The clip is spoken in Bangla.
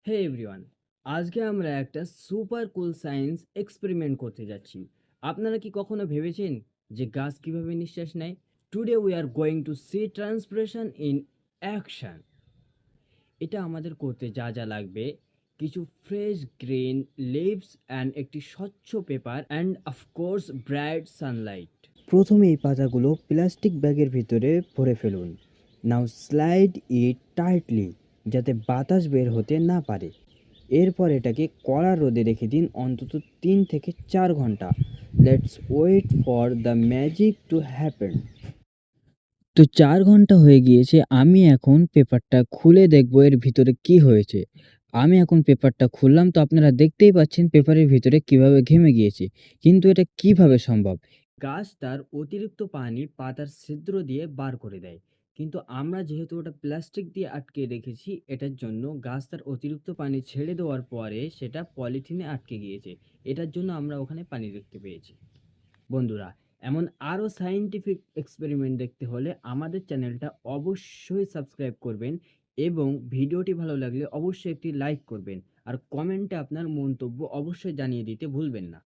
হে এভরিওয়ান, আজকে আমরা একটা সুপার কুল সায়েন্স এক্সপেরিমেন্ট করতে যাচ্ছি। আপনারা কি কখনো ভেবেছেন যে গাছ কিভাবে নিঃশ্বাস নেয়? Today we are going to see transpiration in action. এটা আমাদের করতে যা যা লাগবে: কিছু ফ্রেশ গ্রিন লিভস অ্যান্ড একটি স্বচ্ছ paper and of course bright Sunlight. প্রথমে এই পাতাগুলো প্লাস্টিক ব্যাগের ভিতরে ভরে ফেলুন। নাও স্লাইড ইট টাইটলি, যাতে বাতাস বের হতে না পারে। এরপর এটাকে কড়া রোদে রেখে দিন অন্তত 3 থেকে 4 ঘন্টা। Let's wait for the magic to happen. তো 4 ঘন্টা হয়ে গিয়েছে, আমি এখন পেপারটা খুলে দেখবো এর ভিতরে কি হয়েছে। আমি এখন পেপারটা খুললাম, তো আপনারা দেখতেই পাচ্ছেন পেপারের ভিতরে কিভাবে ঘেমে গিয়েছে। কিন্তু এটা কিভাবে সম্ভব? গাছ তার অতিরিক্ত পানি পাতার ছিদ্র দিয়ে বার করে দেয়, কিন্তু আমরা যেহেতু ওটা প্লাস্টিক দিয়ে আটকে রেখেছি, এটার জন্য গাছ তার অতিরিক্ত পানি ছেড়ে দেওয়ার পরে সেটা পলিথিনে আটকে গিয়েছে। এটার জন্য আমরা ওখানে পানি দেখতে পেয়েছি। বন্ধুরা, এমন আরও সায়েন্টিফিক এক্সপেরিমেন্ট দেখতে হলে আমাদের চ্যানেলটা অবশ্যই সাবস্ক্রাইব করবেন, এবং ভিডিওটি ভালো লাগলে অবশ্যই একটি লাইক করবেন, আর কমেন্টে আপনার মন্তব্য অবশ্যই জানিয়ে দিতে ভুলবেন না।